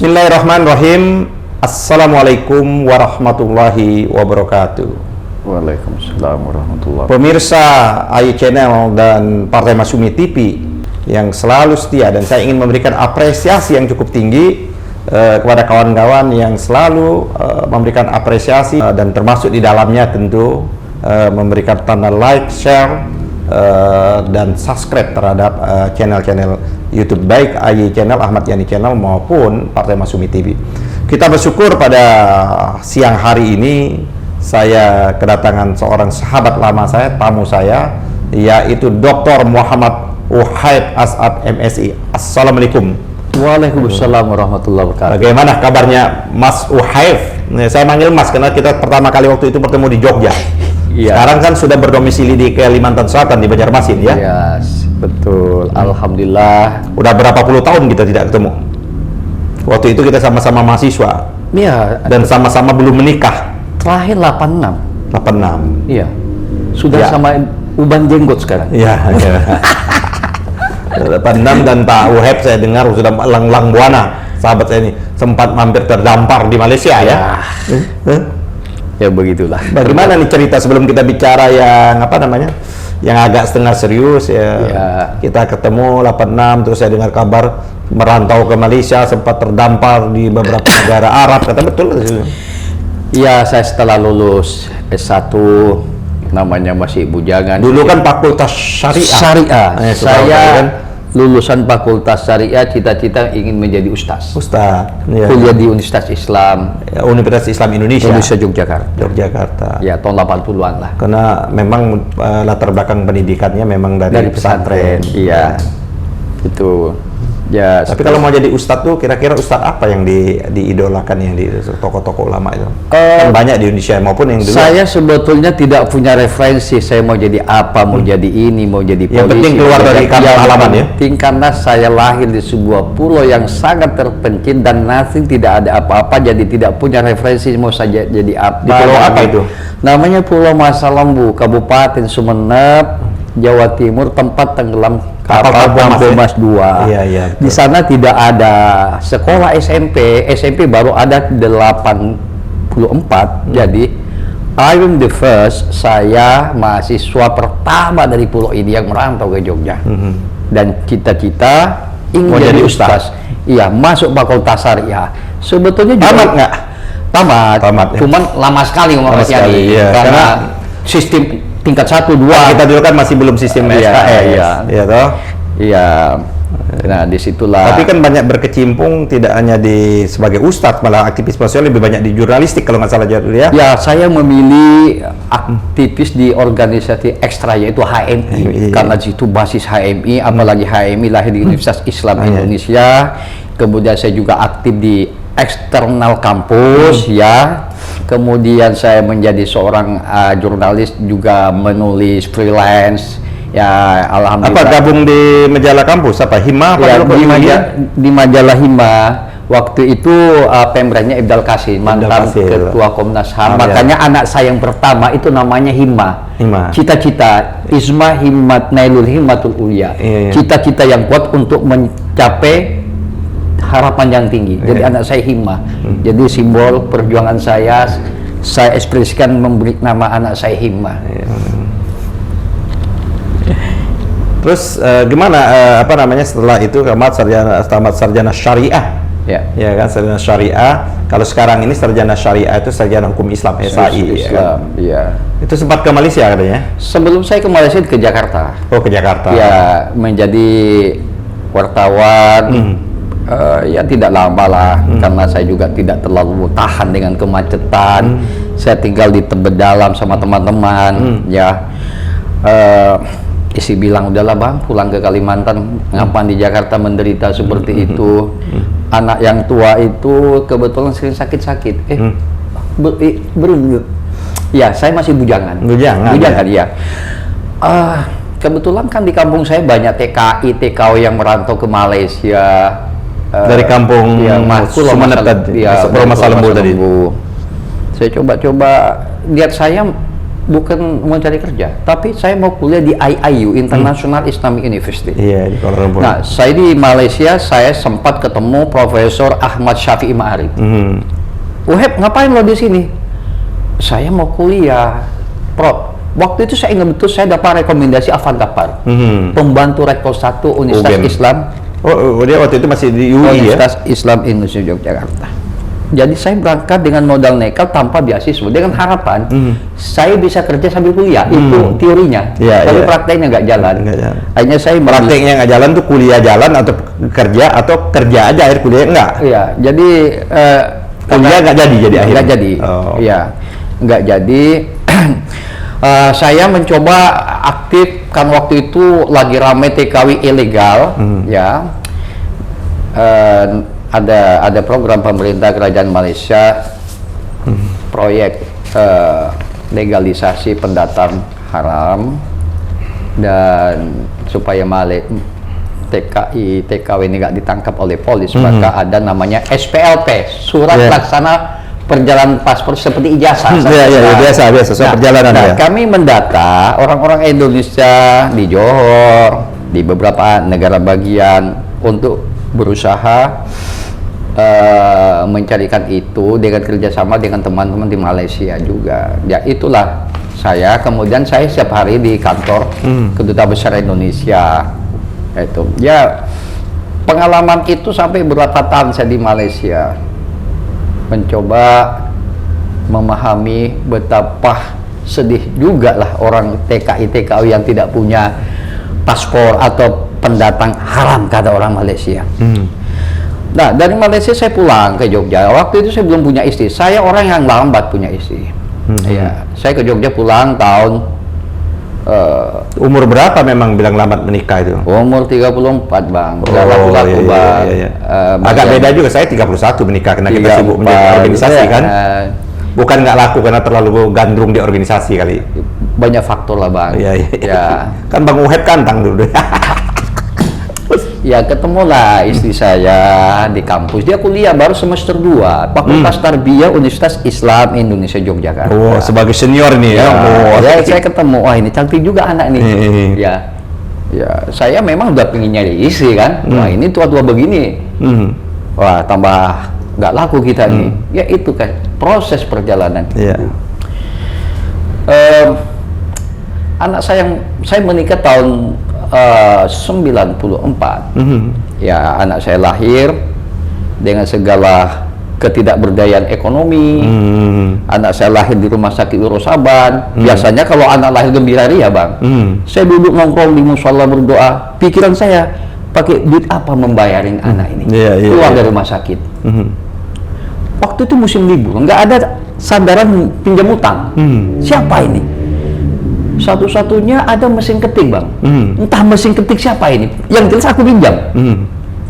Bismillahirrahmanirrahim. Assalamualaikum warahmatullahi wabarakatuh. Waalaikumsalam warahmatullahi wabarakatuh. Pemirsa AY Channel dan Partai Masyumi TV yang selalu setia, dan saya ingin memberikan apresiasi yang cukup tinggi kepada kawan-kawan yang selalu memberikan apresiasi dan termasuk di dalamnya tentu memberikan tanda like, share, dan subscribe terhadap channel-channel YouTube baik AY Channel, Ahmad Yani Channel maupun Partai Masyumi TV. Kita bersyukur pada siang hari ini saya kedatangan seorang sahabat lama saya, tamu saya, yaitu Dr. Muhammad Uhaib As'ad MSI. Assalamualaikum. Waalaikumsalam warahmatullahi wabarakatuh. Bagaimana kabarnya Mas Uhaib? Saya manggil Mas karena kita pertama kali waktu itu bertemu di Jogja. Iya. Sekarang kan sudah berdomisili di Kalimantan Selatan, di Banjarmasin ya? Iya, betul. Alhamdulillah. Udah berapa puluh tahun kita tidak ketemu? Waktu itu kita sama-sama mahasiswa. Iya. Dan sama-sama belum menikah. Terakhir 86. 86. Iya. Sudah Ya. sama uban jenggot sekarang. Iya. Ya. 86 dan Pak Uhaib saya dengar sudah lang buana. Sahabat saya ini sempat mampir terdampar di Malaysia ya. Ya begitulah. Bagaimana nih cerita sebelum kita bicara yang apa namanya? Yang agak setengah serius ya. Ya. Kita ketemu 86, terus saya dengar kabar merantau ke Malaysia, sempat terdampar di beberapa negara Arab. Kata betul? Iya, saya setelah lulus S1 namanya masih bujangan. Dulu kan Fakultas Syariah. Syariah. Saya kan? lulusan Fakultas Syariah, cita-cita ingin menjadi ustaz. Ustaz. Ya. Kuliah di Universitas Islam Universitas Islam Indonesia. Indonesia Yogyakarta. Yogyakarta. Ya, tahun 80-an lah. Karena memang latar belakang pendidikannya memang dari pesantren. Iya. Itu. Ya, Tapi kalau mau jadi ustadz tuh kira-kira ustadz apa yang diidolakan yang di tokoh-tokoh ulama itu? Kan banyak di Indonesia maupun yang dulu. saya sebetulnya tidak punya referensi saya mau jadi apa, mau jadi ini, mau jadi polisi. Yang penting keluar dari kampung halaman ya. Penting karena saya lahir di sebuah pulau yang sangat terpencil dan nothing, tidak ada apa-apa, jadi tidak punya referensi mau saja jadi apa. Di pulau apa itu? Namanya Pulau Masa Lembu, Kabupaten Sumeneb, Jawa Timur, tempat tenggelam kapal Thomas 2. Iya, iya. Di sana tidak ada sekolah SMP baru ada 84. Jadi I'm the first, saya mahasiswa pertama dari pulau ini yang merantau ke Jogja. Dan cita-cita ingin Mau jadi jadi ustaz. Iya, masuk Fakultas Syariah. Sebetulnya juga Tamat nggak? Tamat. Ya. Cuman lama sekali Lama sekali, iya. karena sistem tingkat 1, 2. Kita dulu kan masih belum sistem SKS. Iya toh? Iya. Nah, disitulah. Tapi kan banyak berkecimpung tidak hanya di sebagai ustadz, malah aktivis sosial lebih banyak di jurnalistik kalau nggak salah ya. Ya, saya memilih aktivis di organisasi ekstra yaitu HMI. Karena situ basis HMI, apalagi HMI lahir di Universitas Islam Indonesia. Kemudian saya juga aktif di eksternal kampus ya. Kemudian saya menjadi seorang jurnalis, juga menulis freelance. Ya, alhamdulillah. Apa gabung di majalah kampus apa Hima apa Ya, di majalah Hima. Waktu itu pemberanya Ibdal Kasim, mantan ketua Komnas HAM. Makanya anak saya yang pertama itu namanya Hima. Cita-cita Isma Himmat Nailul Himmatul Ulia. Cita-cita yang kuat untuk mencapai harapan yang tinggi. Jadi anak saya Himma. Jadi simbol perjuangan saya ekspresikan memberi nama anak saya Himma. Terus gimana apa namanya setelah itu tamat sarjana syariah? Ya kan, sarjana syariah. Kalau sekarang ini sarjana syariah itu sarjana hukum Islam, SAI. Islam, ya. Itu sempat ke Malaysia katanya? Sebelum saya ke Malaysia ke Jakarta. Oh, ke Jakarta. Ya, menjadi wartawan. Ya tidak lama lah, karena saya juga tidak terlalu tahan dengan kemacetan. Saya tinggal di Tebet Dalam sama teman-teman. Ya. Isi bilang udahlah bang, pulang ke Kalimantan, ngapain di Jakarta menderita seperti itu. Anak yang tua itu kebetulan sering sakit-sakit. Ya, saya masih bujangan ya. Kebetulan kan di kampung saya banyak TKI, TKW yang merantau ke Malaysia. Dari kampung Sumeneb tadi, ya, Pulau Masa Lembu tadi. Saya coba-coba lihat saya bukan mau cari kerja, tapi saya mau kuliah di IIU, International Islamic University. Iya, di Kuala Lumpur. Nah, saya di Malaysia, saya sempat ketemu Profesor Ahmad Syafi'i Ma'arif. Uheb, ngapain lo di sini? Saya mau kuliah, Prof. Waktu itu saya ingat betul, saya dapat rekomendasi Afan Ghaffar, pembantu rektor 1 Universitas Islam. Dia waktu itu masih di UI Universitas Islam Indonesia Yogyakarta. Jadi saya berangkat dengan modal nekat tanpa beasiswa dengan harapan saya bisa kerja sambil kuliah. Itu teorinya, tapi prakteknya nggak jalan. Akhirnya saya prakteknya nggak jalan tuh kuliah jalan atau kerja aja akhir kuliah enggak. Iya, jadi kuliah nggak jadi akhirnya. Nggak jadi. Iya, nggak jadi. Saya mencoba aktif kan waktu itu lagi ramai TKW ilegal, ya. Ada program pemerintah kerajaan Malaysia, proyek legalisasi pendatang haram, dan supaya TKW ini nggak ditangkap oleh polis, maka ada namanya SPLP, surat laksana perjalanan paspor seperti ijazah. Biasa perjalanan. Kami mendata orang-orang Indonesia di Johor, di beberapa negara bagian untuk berusaha mencarikan itu dengan kerjasama dengan teman-teman di Malaysia juga. Ya itulah saya. Kemudian saya setiap hari di kantor Kedutaan Besar Indonesia. Itu ya pengalaman itu sampai berapa tahun saya di Malaysia mencoba memahami betapa sedih juga lah orang TKI yang tidak punya paspor atau pendatang haram kata orang Malaysia. Nah, dari Malaysia saya pulang ke Jogja. Waktu itu saya belum punya istri. Saya orang yang lambat punya istri. Ya, saya ke Jogja pulang tahun umur berapa memang bilang lambat menikah itu? Umur 34, Bang. Laku-laku, Bang. Agak beda juga, saya 31 menikah karena kita sibuk menjadi organisasi kan. Bukan nggak laku karena terlalu gandrung di organisasi kali. Banyak faktor lah, Bang. Ya. Kan Bang Uheb kantang dulu. Ya ketemulah istri saya di kampus. Dia kuliah baru semester 2, Fakultas Tarbiyah Universitas Islam Indonesia Yogyakarta. Sebagai senior nih ya. Saya ketemu, wah ini cantik juga anak nih. Ya, saya memang udah pengen nyari istri kan. Wah ini tua-tua begini. Wah tambah nggak laku kita nih. Ya itu kan proses perjalanan. Anak saya menikah tahun 94. Ya, anak saya lahir dengan segala ketidakberdayaan ekonomi. Anak saya lahir di rumah sakit Urosaban. Biasanya kalau anak lahir gembira ria, Bang. Saya duduk nongkrong di musola berdoa. Pikiran saya, pakai duit apa membayarin anak ini? Keluar dari rumah sakit. Waktu itu musim libur, nggak ada sandaran pinjam utang. Siapa ini? Satu-satunya ada mesin ketik, Bang. Entah mesin ketik siapa ini, yang jelas aku pinjam.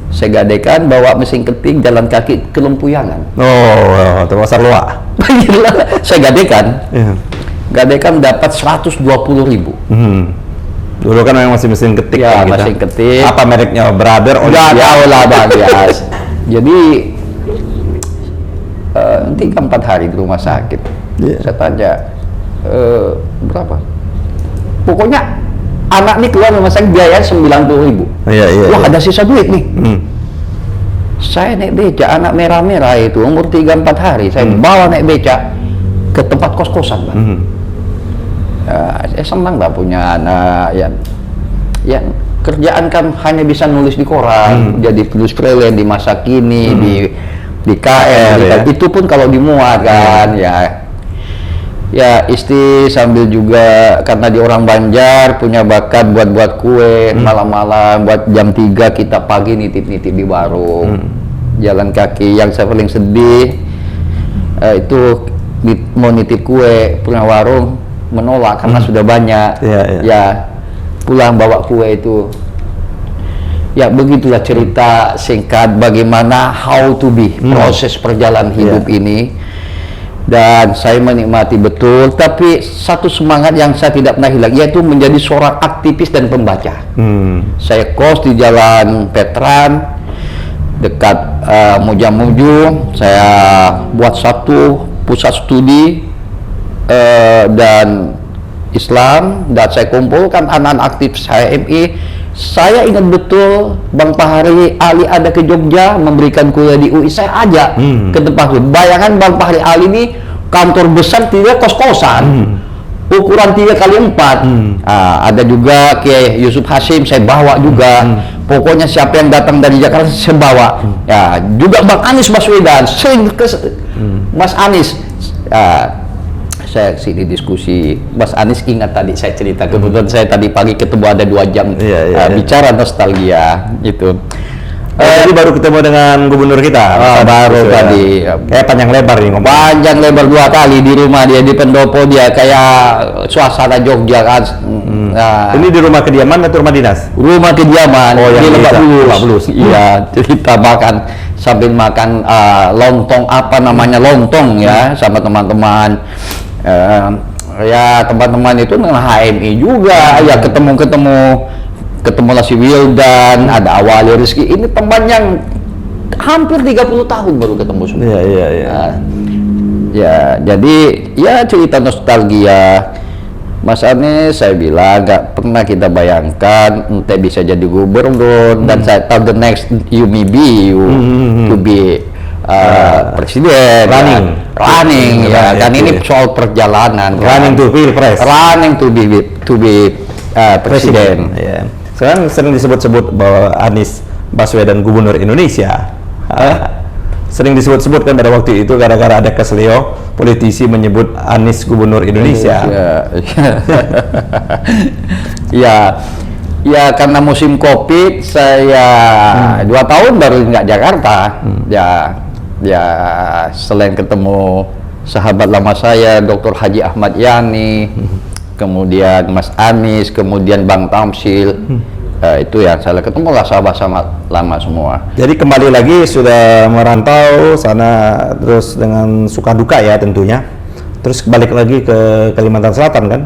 Saya gadekan bawa mesin ketik jalan kaki ke Lempuyangan. Itu pasar luar. Saya gadekan dapat 120.000. Dulu kan memang masih mesin ketik ya, mesin ketik. Apa mereknya? Brother? Udah tahu lah, Bang. Jadi 4 hari di rumah sakit. Saya tanya berapa? Pokoknya anak nih keluar rumah sakit biaya 90.000. Wah ada sisa duit nih. Saya naik beca, anak merah-merah itu umur 3-4 hari. Saya bawa naik beca ke tempat kos-kosan, Bang. Saya senang lah punya anak yang kerjaan kan hanya bisa nulis di koran, jadi penulis freelance di masa kini, di KL. Itu pun kalau dimuat kan, ya istri sambil juga karena di orang Banjar punya bakat buat kue malam-malam, buat jam 3 kita pagi nitip-nitip di warung, jalan kaki. Yang saya paling sedih itu mau nitip kue, punya warung menolak karena sudah banyak. Ya pulang bawa kue itu. Ya begitulah cerita singkat bagaimana how to be, proses perjalanan hidup ini. Dan saya menikmati betul, tapi satu semangat yang saya tidak pernah hilang, yaitu menjadi seorang aktivis dan pembaca. Saya kos di Jalan Petran, dekat Mujamuju. Saya buat satu pusat studi dan Islam dan saya kumpulkan anak-anak aktif saya MI. Saya ingat betul Bang Fahri Ali ada ke Jogja memberikan kuliah di UI, saya ajak ke tempat itu. Bayangan Bang Fahri Ali ini kantor besar, tidak kos-kosan, ukuran 3x4. Ada juga Kiai Yusuf Hasyim saya bawa juga. Pokoknya siapa yang datang dari Jakarta saya bawa. Ya, juga Bang Anies Baswedan sering ke Mas Anies. Saya sini diskusi, Mas Anies ingat tadi saya cerita, kebetulan saya tadi pagi ketemu ada 2 jam bicara nostalgia itu. Jadi baru ketemu dengan gubernur kita. Baru tadi. Kayak panjang lebar nih ngomong. Panjang lebar 2 kali di rumah dia, di pendopo dia, kayak suasana Jogja kan. Ini di rumah kediaman atau rumah dinas? Rumah kediaman. Oh, yang di Lebak Bulus. Iya, cerita makan sambil makan lontong, apa namanya, lontong ya, sama teman-teman. Ya teman-teman itu dengan HMI juga, ya ketemulah si Wildan, ada Awali Rizky, ini teman yang hampir 30 tahun baru ketemu semua. Ya, jadi ya cerita nostalgia. Mas Anies, saya bilang gak pernah kita bayangkan ente bisa jadi gubernur, dan saya tahu the next you may be to be presiden, running ya, kan ini soal perjalanan, running to pilpres, running to be presiden. Ya. Sekarang sering disebut-sebut bahwa Anies Baswedan gubernur Indonesia. Sering disebut-sebut kan pada waktu itu gara-gara ada keselio politisi menyebut Anies gubernur Indonesia. Ya karena musim Covid saya 2 tahun baru nggak Jakarta. Ya selain ketemu sahabat lama saya Dr. Haji Ahmad Yani, kemudian Mas Anies, kemudian Bang Tamsil, itu yang saya ketemu lah sahabat-sahabat lama semua. Jadi kembali lagi sudah merantau sana terus dengan suka duka ya tentunya. Terus balik lagi ke Kalimantan Selatan kan?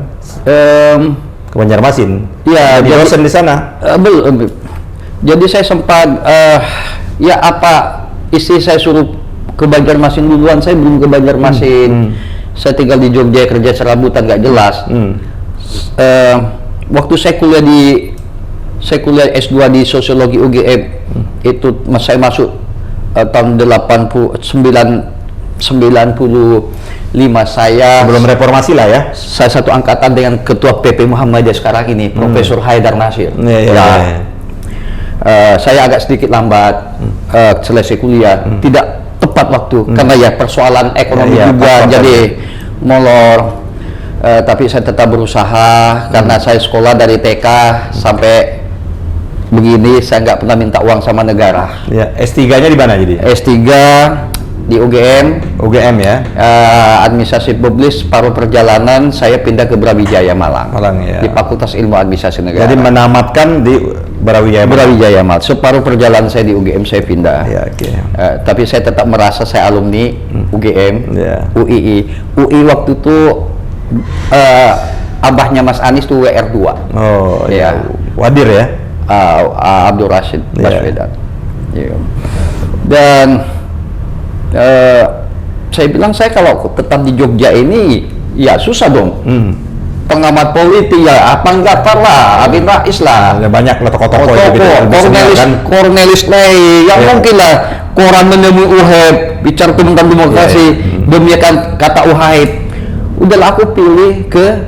Ke Banjarmasin. Iya, jadi dosen di sana. Jadi saya sempat ya apa istri saya suruh ke Banjarmasin duluan, saya belum ke Banjarmasin. Saya tinggal di Jogja kerja serabutan nggak jelas. Waktu saya kuliah S2 di Sosiologi UGM, itu saya masuk tahun 95 saya. Belum reformasi lah ya. Saya satu angkatan dengan Ketua PP Muhammadiyah sekarang ini, Profesor Haidar Nasir. Saya agak sedikit lambat selesai kuliah, tidak tepat waktu karena ya persoalan ekonomi juga jadi molor. Tapi saya tetap berusaha karena saya sekolah dari TK sampai begini, saya nggak pernah minta uang sama negara. Ya, S3-nya di mana jadi? S3 di UGM ya. Administrasi Publik paruh perjalanan saya pindah ke Brawijaya Malang ya. Di Fakultas Ilmu Administrasi Negara. Jadi menamatkan di Brawijaya Malang. Separuh perjalanan saya di UGM saya pindah. Tapi saya tetap merasa saya alumni UGM, UI waktu itu abahnya Mas Anies tuh WR2. Wadir ya. Abdul Rashid Baswedan. Dan saya bilang saya kalau tetap di Jogja ini ya susah dong. Pengamat politik ya apa enggak lah, Amin Rais lah. Banyak tokoh-tokoh Cornelis Ley yang mungkin lah koran menemui Uheb bicara tentang demokrasi demi kata Uheb. Udahlah aku pilih ke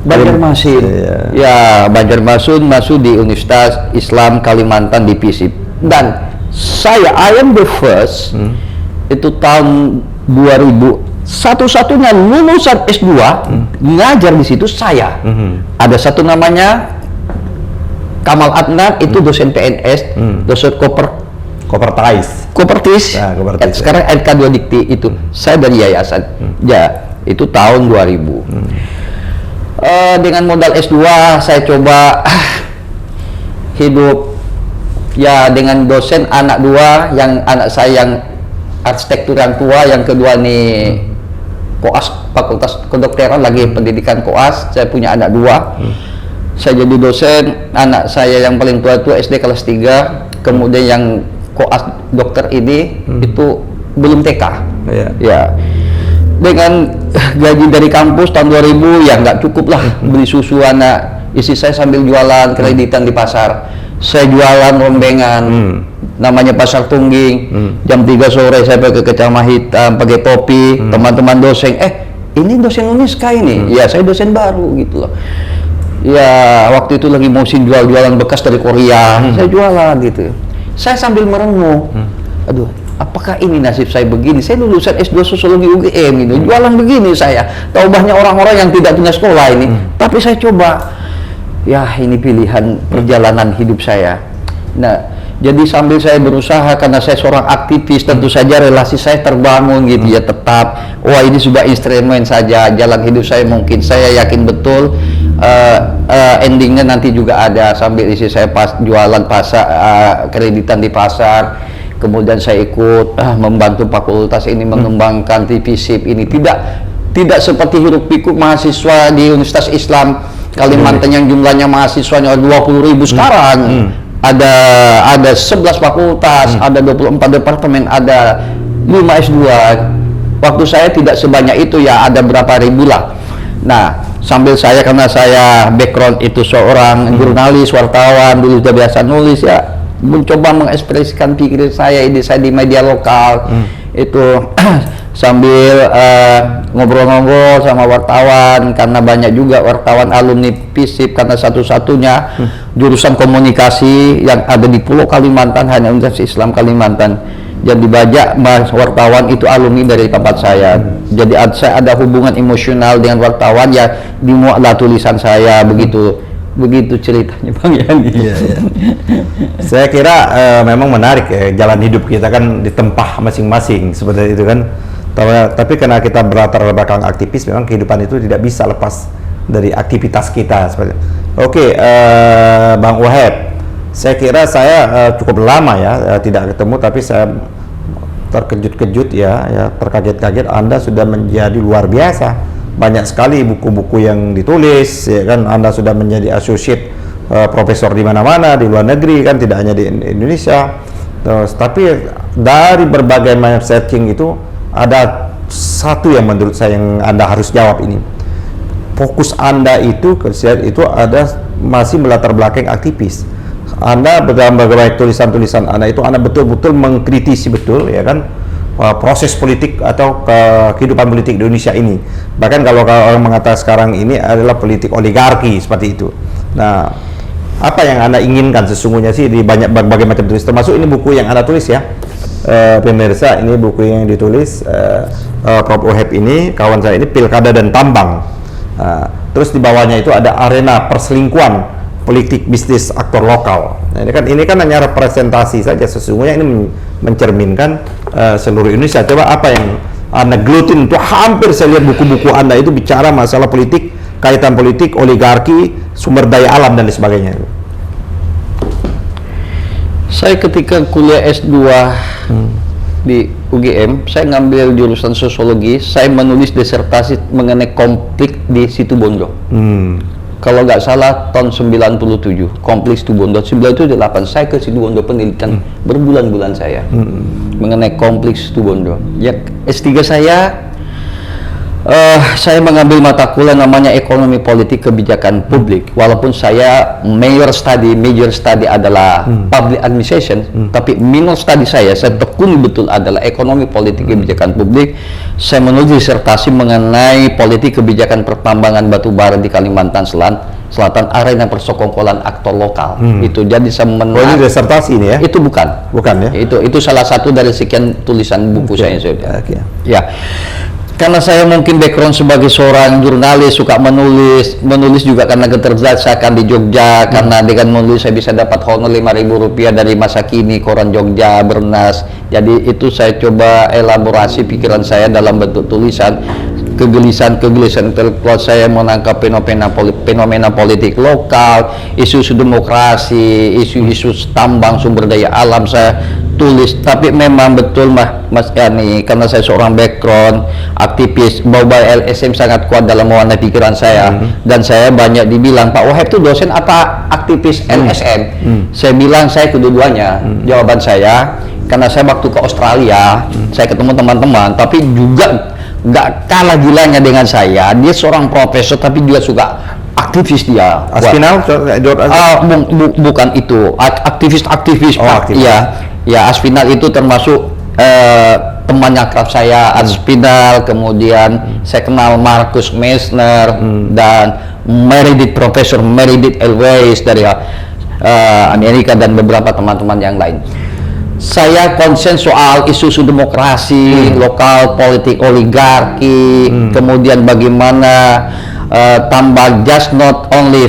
Banjarmasin. Ya Banjarmasin masuk di Universitas Islam Kalimantan di FISIP, dan I am the first itu tahun 2000 satu-satunya lulusan S2 ngajar di situ saya. Ada satu namanya Kamal Adnan, itu dosen PNS, dosen Kopertis. Sekarang NK2 Dikti itu. Saya dari yayasan. Ya, itu tahun 2000. Dengan modal S2 saya coba hidup ya dengan dosen anak 2, yang anak saya yang arsitektur yang tua, yang kedua nih koas Fakultas Kedokteran lagi pendidikan koas. Saya punya anak 2. Saya jadi dosen, anak saya yang paling tua itu SD kelas 3, kemudian yang koas dokter ini itu belum TK. Ya. Dengan gaji dari kampus tahun 2000 ya nggak cukup lah beli susu anak. Istri saya sambil jualan kreditan di pasar. Saya jualan rombengan, namanya Pasar Tungging. Jam 3 sore saya pakai kacamata hitam, pakai topi. Teman-teman dosen, ini dosen Uniska ini? Ya, saya dosen baru gitu loh. Ya, waktu itu lagi musim jualan bekas dari Korea. Saya jualan gitu. Saya sambil merenung. Aduh, apakah ini nasib saya begini? Saya lulusan S2 Sosiologi UGM gitu. Jualan begini saya. Tahu banyak orang-orang yang tidak punya sekolah ini. Tapi saya coba. Ya, ini pilihan perjalanan hidup saya. Nah, jadi sambil saya berusaha, karena saya seorang aktivis, tentu saja relasi saya terbangun gitu ya, tetap. Wah, ini sudah instrumen saja, jalan hidup saya mungkin. Saya yakin betul endingnya nanti juga ada. Sambil isi saya jualan pasar, kreditan di pasar. Kemudian saya ikut membantu fakultas ini mengembangkan TVSIP ini. Tidak seperti hiruk pikuk mahasiswa di Universitas Islam Kalimantan yang jumlahnya mahasiswanya 20.000 sekarang. Ada 11 fakultas, ada 24 departemen, ada 5 S2. Waktu saya tidak sebanyak itu ya, ada berapa ribu lah. Nah, sambil saya, karena saya background itu seorang jurnalis, wartawan, dulu sudah biasa nulis ya, mencoba mengekspresikan pikiran saya di media lokal. Itu sambil ngobrol-ngobrol sama wartawan, karena banyak juga wartawan alumni FISIP, karena satu-satunya jurusan komunikasi yang ada di Pulau Kalimantan hanya Universitas Islam Kalimantan. Jadi banyak wartawan itu alumni dari tempat saya. Jadi saya ada hubungan emosional dengan wartawan ya, dimuatlah tulisan saya begitu ceritanya Bang Yani. Iya. Saya kira memang menarik ya, jalan hidup kita kan ditempah masing-masing seperti itu kan. Tapi karena kita berlatar belakang aktivis, memang kehidupan itu tidak bisa lepas dari aktivitas kita. Oke, Bang Wahab, saya kira saya cukup lama ya tidak ketemu, tapi saya terkejut-kejut ya, terkaget-kaget. Anda sudah menjadi luar biasa. Banyak sekali buku-buku yang ditulis, ya kan. Anda sudah menjadi associate profesor di mana-mana di luar negeri kan, tidak hanya di Indonesia. Tapi dari berbagai macam searching itu ada satu yang menurut saya yang Anda harus jawab ini. Fokus Anda itu ada masih melatar belakang aktivis. Anda dalam berbagai tulisan-tulisan Anda itu Anda betul-betul mengkritisi betul ya kan proses politik atau kehidupan politik di Indonesia ini. Bahkan kalau orang mengatakan sekarang ini adalah politik oligarki seperti itu. Nah, apa yang Anda inginkan sesungguhnya sih di berbagai macam tulis, termasuk ini buku yang Anda tulis ya. Pemirsa, ini buku yang ditulis Prof. Wahab ini, kawan saya ini, Pilkada dan Tambang. Terus di bawahnya itu ada arena perselingkuhan politik bisnis aktor lokal. Nah, ini kan hanya representasi saja, sesungguhnya ini mencerminkan seluruh Indonesia. Coba apa yang Anda gelutin itu, hampir saya lihat buku-buku Anda itu bicara masalah politik, kaitan politik, oligarki, sumber daya alam dan sebagainya. Saya ketika kuliah S2 di UGM, saya ngambil jurusan sosiologi, saya menulis disertasi mengenai konflik di Situbondo. Kalau nggak salah tahun 97, konflik Situbondo. 98 saya ke Situbondo penelitian berbulan-bulan saya mengenai konflik Situbondo. Ya, S3 saya mengambil mata kuliah namanya ekonomi politik kebijakan publik. Walaupun saya major study adalah public administration, tapi minor study saya tekuni betul adalah ekonomi politik kebijakan publik. Saya menulis disertasi mengenai politik kebijakan pertambangan batu bara di Kalimantan Selatan, arena persekongkolan aktor lokal. Itu jadi saya ini disertasi ini ya? Itu bukan ya? Itu salah satu dari sekian tulisan buku saya. Ya. Karena saya mungkin background sebagai seorang jurnalis, suka menulis juga karena keterbelajaran di Jogja, karena dengan menulis saya bisa dapat honor Rp5.000 dari masa kini koran Jogja, Bernas. Jadi itu saya coba elaborasi pikiran saya dalam bentuk tulisan, kegelisahan intelektual saya menangkap fenomena politik lokal, isu-isu demokrasi, isu-isu tambang, sumber daya alam saya tulis. Tapi memang betul Mas Yani, karena saya seorang background aktivis, bau-bau LSM sangat kuat dalam mewarnai pikiran saya. Dan saya banyak dibilang, Pak Wahab itu dosen apa aktivis LSM? Saya bilang saya kedua-duanya. Jawaban saya, karena saya waktu ke Australia, saya ketemu teman-teman, tapi juga nggak kalah gilanya dengan saya. Dia seorang profesor tapi juga suka aktivis dia. Aspinall, bukan itu, aktivis Pak. Aktivis. Ya Aspinall itu termasuk temannya akrab saya, Aspinall. Kemudian saya kenal Marcus Messner dan Profesor Meredith Elwes dari Amerika dan beberapa teman-teman yang lain. Saya konsen soal isu-isu demokrasi, lokal, politik oligarki, kemudian bagaimana tambah just not only